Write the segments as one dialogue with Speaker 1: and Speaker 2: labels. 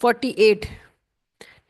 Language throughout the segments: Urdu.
Speaker 1: 48।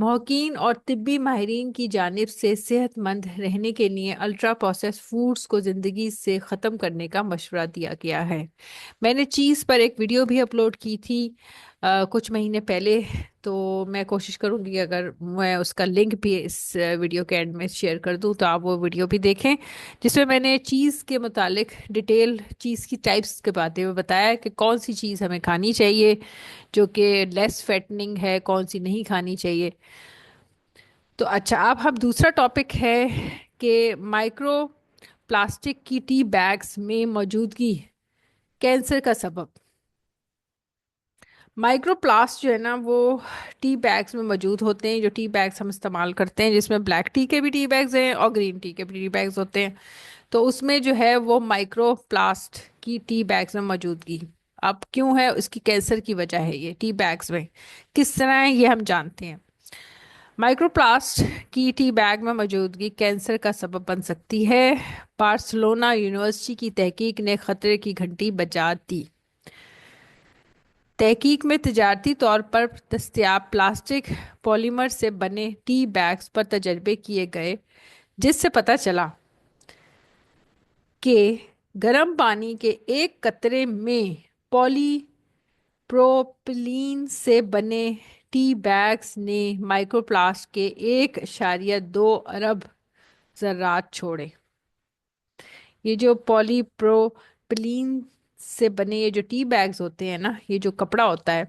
Speaker 1: محققین اور طبی ماہرین کی جانب سے صحت مند رہنے کے لیے الٹرا پروسیس فوڈز کو زندگی سے ختم کرنے کا مشورہ دیا گیا ہے۔ میں نے چیز پر ایک ویڈیو بھی اپلوڈ کی تھی کچھ مہینے پہلے، تو میں کوشش کروں گی اگر میں اس کا لنک بھی اس ویڈیو کے اینڈ میں شیئر کر دوں تو آپ وہ ویڈیو بھی دیکھیں، جس میں میں نے چیز کے متعلق ڈیٹیل چیز کی ٹائپس کے بارے میں بتایا کہ کون سی چیز ہمیں کھانی چاہیے جو کہ لیس فیٹنگ ہے، کون سی نہیں کھانی چاہیے۔ تو اچھا، اب ہم دوسرا ٹاپک ہے کہ مائکرو پلاسٹک کی ٹی بیگز میں موجودگی کینسر کا سبب۔ مائکرو پلاسٹ جو ہے نا وہ ٹی بیگز میں موجود ہوتے ہیں، جو ٹی بیگز ہم استعمال کرتے ہیں، جس میں بلیک ٹی کے بھی ٹی بیگز ہیں اور گرین ٹی کے بھی ٹی بیگز ہوتے ہیں، تو اس میں جو ہے وہ مائکرو پلاسٹ کی ٹی بیگز میں موجودگی اب کیوں ہے، اس کی کینسر کی وجہ ہے، یہ ٹی بیگز میں کس طرح ہے یہ ہم جانتے ہیں۔ مائکرو پلاسٹ کی ٹی بیگ میں موجودگی کینسر کا سبب بن سکتی ہے۔ بارسلونا یونیورسٹی کی تحقیق نے خطرے کی گھنٹی بجا دی۔ تحقیق میں تجارتی طور پر دستیاب پلاسٹک پولیمر سے بنے ٹی بیگز پر تجربے کیے گئے، جس سے پتہ چلا کہ گرم پانی کے ایک قطرے میں پولی پروپلین سے بنے ٹی بیگز نے مائکرو پلاسٹ کے 1.2 ارب ذرات چھوڑے۔ یہ جو پولی پروپلین سے بنے یہ جو ٹی بیگز ہوتے ہیں نا، یہ جو کپڑا ہوتا ہے،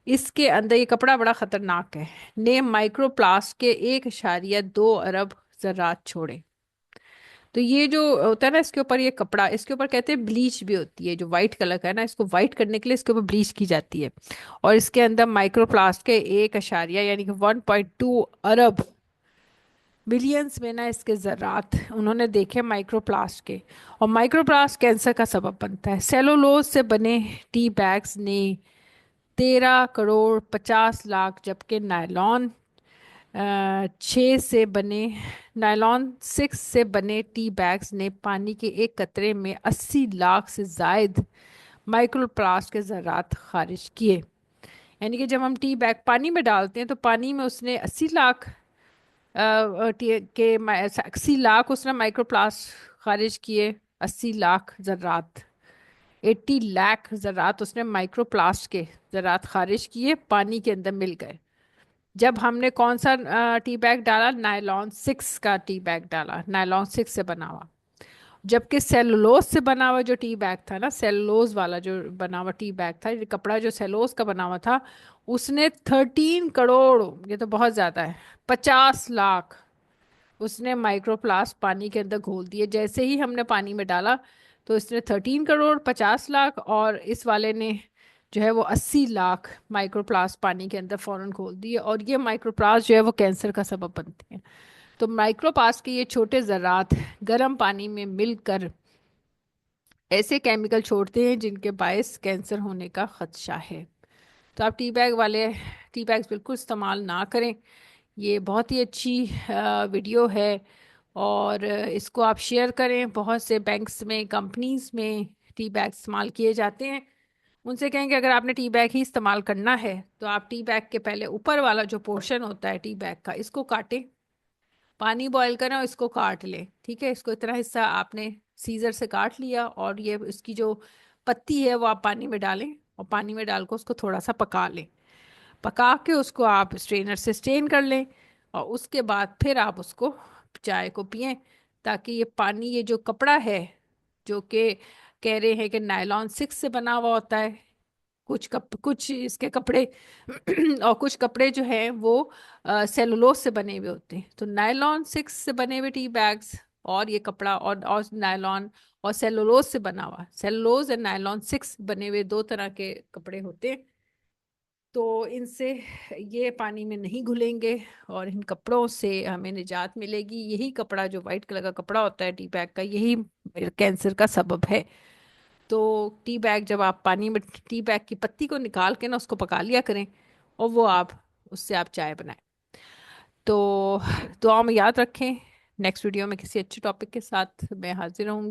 Speaker 1: اس کے اندر یہ کپڑا بڑا خطرناک ہے، نے مائکرو پلاسٹ کے 1.2 ارب ذرات چھوڑے۔ تو یہ جو ہوتا ہے نا، اس کے اوپر یہ کپڑا، اس کے اوپر کہتے ہیں بلیچ بھی ہوتی ہے، جو وائٹ کلر کا ہے نا، اس کو وائٹ کرنے کے لیے اس کے اوپر بلیچ کی جاتی ہے، اور اس کے اندر مائکرو پلاسٹ کے 1 یعنی کہ 1.2 ارب بلینز میں نا اس کے ذرات انہوں نے دیکھے مائکرو پلاسٹ کے، اور مائکرو پلاسٹ کینسر کا سبب بنتا ہے۔ سیلولوز سے بنے ٹی بیگز نے 13.50 کروڑ، جبکہ نائلون 6 سے بنے ٹی بیگز نے پانی کے ایک قطرے میں 80 لاکھ سے زائد مائکرو پلاسٹ کے ذرات خارج کیے۔ یعنی کہ جب ہم ٹی بیگ پانی میں ڈالتے ہیں تو پانی میں اس نے 80 لاکھ 80 لاکھ اس نے مائکرو پلاسٹ خارج کیے، 80 لاکھ ذرات، 80 لاکھ ذرات اس نے مائکرو پلاسٹ کے ذرات خارج کیے، پانی کے اندر مل گئے۔ جب ہم نے کون سا ٹی بیگ ڈالا؟ نائلون 6 کا ٹی بیگ ڈالا، نائلون 6 سے بنا ہوا، جبکہ سیلولوز سے بنا ہوا جو ٹی بیگ تھا نا، سیلولوز والا جو بنا ہوا ٹی بیگ تھا، یہ کپڑا جو سیلولوز کا بنا ہوا تھا، اس نے 13 کروڑ، یہ تو بہت زیادہ ہے، 50 لاکھ اس نے مائکرو پلاسٹ پانی کے اندر گھول دیے۔ جیسے ہی ہم نے پانی میں ڈالا تو اس نے 13 کروڑ، 50 لاکھ، اور اس والے نے جو ہے وہ 80 لاکھ مائکرو پلاسٹ پانی کے اندر فوراً کھول دیے، اور یہ مائکرو پلاسٹ جو ہے وہ کینسر کا سبب بنتے ہیں۔ تو مائکرو پلاسٹ کے یہ چھوٹے ذرات گرم پانی میں مل کر ایسے کیمیکل چھوڑتے ہیں جن کے باعث کینسر ہونے کا خدشہ ہے۔ تو آپ ٹی بیگز بالکل استعمال نہ کریں۔ یہ بہت ہی اچھی ویڈیو ہے، اور اس کو آپ شیئر کریں۔ بہت سے بینکس میں، کمپنیز میں ٹی بیگ استعمال کیے جاتے ہیں، ان سے کہیں کہ اگر آپ نے ٹی بیگ ہی استعمال کرنا ہے تو آپ ٹی بیگ کے پہلے اوپر والا جو پورشن ہوتا ہے ٹی بیگ کا، اس کو کاٹیں، پانی بوائل کریں اور اس کو کاٹ لیں، ٹھیک ہے؟ اس کو اتنا حصہ آپ نے سیزر سے کاٹ لیا، اور یہ اس کی جو پتی ہے وہ آپ پانی میں ڈالیں، اور پانی میں ڈال کو اس کو تھوڑا سا پکا لیں، پکا کے اس کو آپ اسٹرینر سے اسٹرین کر لیں، اور اس کے بعد پھر آپ اس کو چائے کو پئیں، تاکہ یہ پانی، یہ جو کپڑا ہے جو کہ کہہ رہے ہیں کہ نائلون 6 سے بنا ہوا ہوتا ہے، کچھ اس کے کپڑے اور کچھ کپڑے جو ہیں وہ سیلولوز سے بنے ہوئے ہوتے ہیں، تو نائلون 6 سے بنے ہوئے ٹی بیگز اور یہ کپڑا اور نائلون اور سیلولوز سے بنا ہوا، سیلولوز اور نائلون 6 بنے ہوئے دو طرح کے کپڑے ہوتے ہیں، تو ان سے یہ پانی میں نہیں گھلیں گے، اور ان کپڑوں سے ہمیں نجات ملے گی۔ یہی کپڑا جو وائٹ کلر کا کپڑا ہوتا ہے ٹی بیگ کا، یہی کینسر کا سبب ہے۔ تو ٹی بیگ جب آپ پانی میں ٹی بیگ کی پتی کو نکال کے نا اس کو پکا لیا کریں، اور وہ اس سے آپ چائے بنائیں۔ تو دعا میں یاد رکھیں، نیکسٹ ویڈیو میں کسی اچھے ٹاپک کے ساتھ میں حاضر ہوں گی۔